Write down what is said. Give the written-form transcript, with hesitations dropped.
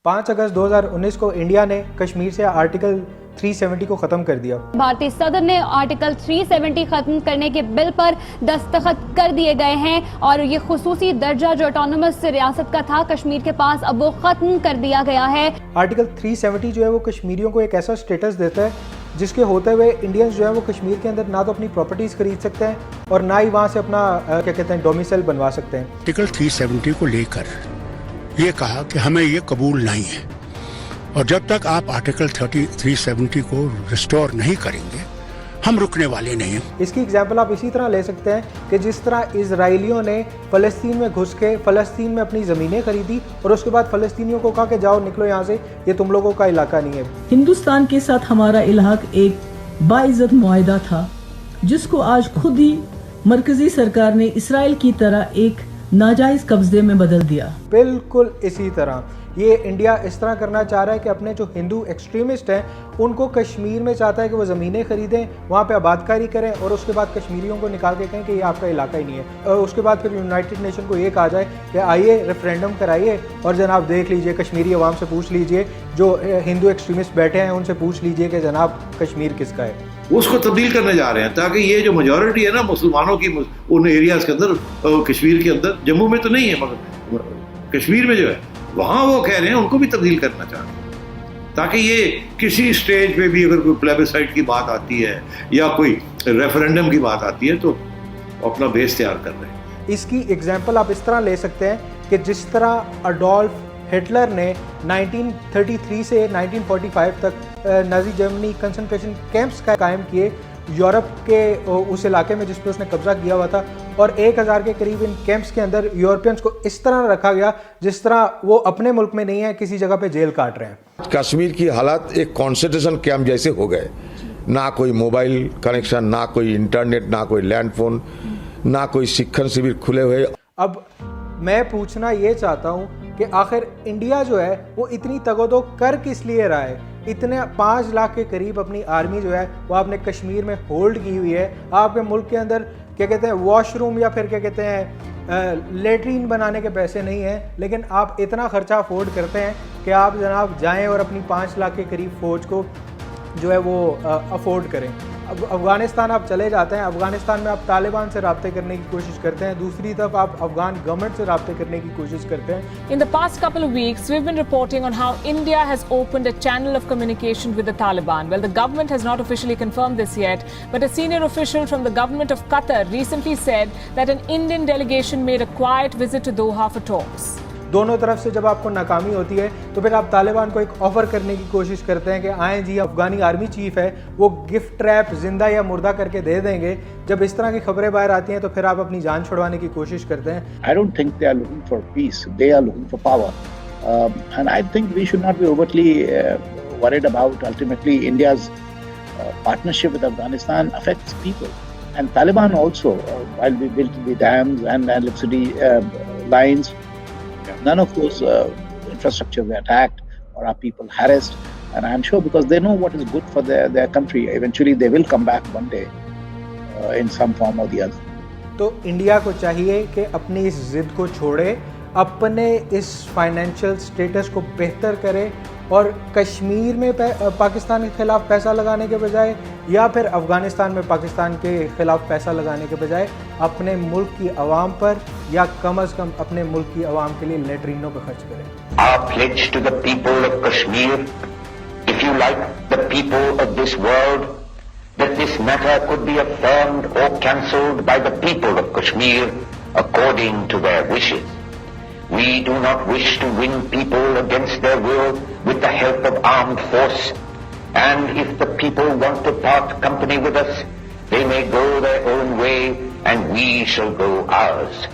5 अगस्त 2019 को इंडिया ने कश्मीर से आर्टिकल 370 को ख़त्म कर दिया। भारतीय सदन ने आर्टिकल 370 खत्म करने के बिल पर दस्तखत कर दिए गए हैं और ये खुसूसी दर्जा जो ऑटोनमस रियासत का था कश्मीर के पास, अब वो खत्म कर दिया गया है। आर्टिकल 370 जो है वो कश्मीरियों को एक ऐसा स्टेटस देता है जिसके होते हुए इंडियंस जो है वो कश्मीर के अंदर ना तो अपनी प्रॉपर्टीज खरीद सकते हैं और ना ही वहाँ से अपना क्या कहते हैं डोमिसाइल बनवा सकते हैं। आर्टिकल 370 को लेकर ये कहा कि हमें ये कबूल नहीं है और जब तक आप आर्टिकल 370 को रिस्टोर नहीं करेंगे हम रुकने वाले नहीं हैं। इसकी एग्जांपल आप इसी तरह ले सकते हैं कि जिस तरह इजराइलियों ने फ़लस्तीन में घुस के फ़लस्तीन में अपनी ज़मीनें खरीदी और उसके बाद फ़लस्तीनियों को कहा कि जाओ निकलो यहाँ से, ये तुम लोगों का इलाका नहीं है। हिंदुस्तान के साथ हमारा इलाक़ एक बाइज़्ज़त मुआहदा था जिसको आज खुद ही मरकजी सरकार ने इसराइल की तरह एक नाजायज़ कब्जे में बदल दिया। बिल्कुल इसी तरह ये इंडिया इस तरह करना चाह रहा है कि अपने जो हिंदू एक्सट्रीमिस्ट हैं उनको कश्मीर में चाहता है कि वो ज़मीनें खरीदें, वहाँ पे आबादकारी करें और उसके बाद कश्मीरियों को निकाल के कहें कि ये आपका इलाका ही नहीं है। और उसके बाद फिर यूनाइटेड नेशन को ये कहा जाए कि आइए रेफरेंडम कराइए और जनाब देख लीजिए, कश्मीरी अवाम से पूछ लीजिए, जो हिंदू एक्सट्रीमिस्ट बैठे हैं उनसे पूछ लीजिए कि जनाब कश्मीर किसका है। उसको तब्दील करने जा रहे हैं ताकि ये जो मेजॉरिटी है ना मुसलमानों की उन एरियाज के अंदर, कश्मीर के अंदर, जम्मू में तो नहीं है मगर कश्मीर में जो है वहाँ वो कह रहे हैं उनको भी तब्दील करना चाहते हैं ताकि ये किसी स्टेज पे भी अगर कोई प्लेबिसाइट की बात आती है या कोई रेफरेंडम की बात आती है तो अपना बेस तैयार कर रहे हैं। इसकी एग्जाम्पल आप इस तरह ले सकते हैं कि जिस तरह अडोल्फ हिटलर ने 1933 से 1945 तक नाजी जर्मनी कंसंट्रेशन कैंप्स कायम किए यूरोप के उस इलाके में जिस पर उसने कब्जा किया हुआ था, और 1000 के करीब इन कैंप्स के अंदर यूरोपियंस को इस तरह रखा गया जिस तरह वो अपने मुल्क में नहीं है, किसी जगह पे जेल काट रहे हैं। कश्मीर की हालत एक कॉन्सेंट्रेशन कैंप जैसे हो गए, ना कोई मोबाइल कनेक्शन, ना कोई इंटरनेट, ना कोई लैंडफोन, ना कोई शिक्षण शिविर खुले हुए। अब मैं पूछना ये चाहता हूँ कि आखिर इंडिया जो है वो इतनी तगोदो कर किस लिए रहा है? इतने 5 लाख के करीब अपनी आर्मी जो है वो आपने कश्मीर में होल्ड की हुई है। आपके मुल्क के अंदर क्या कहते हैं वॉशरूम या फिर क्या कहते हैं लेटरीन बनाने के पैसे नहीं हैं, लेकिन आप इतना खर्चा अफोर्ड करते हैं कि आप जनाब जाएं और अपनी 5 लाख के करीब फ़ौज को जो है वो अफोर्ड करें। अब अफ़गानिस्तान आप चले जाते हैं, अफ़गानिस्तान में आप तालिबान से राब्ते करने की कोशिश करते हैं, दूसरी तरफ आप अफ़गान गवर्नमेंट से राब्ते करने की कोशिश करते हैं। In the past couple of weeks, we've been reporting on how India has opened a channel of communication with the Taliban. Well, the government has not officially confirmed this yet, but a senior official from the government of Qatar recently said that an Indian delegation made a quiet visit to Doha for talks. दोनों तरफ से जब आपको नाकामी होती है तो फिर आप तालिबान को एक ऑफर करने की कोशिश करते हैं कि आएँ जी, अफगानी आर्मी चीफ है, वो गिफ्ट ट्रैप जिंदा या मुर्दा करके दे देंगे। जब इस तरह की खबरें बाहर आती हैं तो फिर आप अपनी जान छुड़वाने की कोशिश करते हैं। I don't think they are looking for peace, they are looking for power, and I think we should not be overtly worried about ultimately India's partnership with Afghanistan affects people, and Taliban also, while we built the dams and electricity lines, none of those infrastructure were attacked or are people harassed, and I'm sure because they know what is good for their country, eventually they will come back one day in some form or the other. तो India को चाहिए कि अपनी इस जिद को छोड़े, अपने इस फाइनेंशियल स्टेटस को बेहतर करे और कश्मीर में पाकिस्तान के खिलाफ पैसा लगाने के बजाय या फिर अफगानिस्तान में पाकिस्तान के खिलाफ पैसा लगाने के बजाय अपने मुल्क की आवाम पर या कम से कम अपने मुल्क की आवाम के लिए लेटरिनों पर खर्च करें। Our pledge to the people of Kashmir, if you like, the people of this world, that this matter could be affirmed or cancelled by the people of Kashmir according to their wishes. We do not wish to win people against their will with the help of armed force, and if the people want to part company with us, they may go their own way and we shall go ours.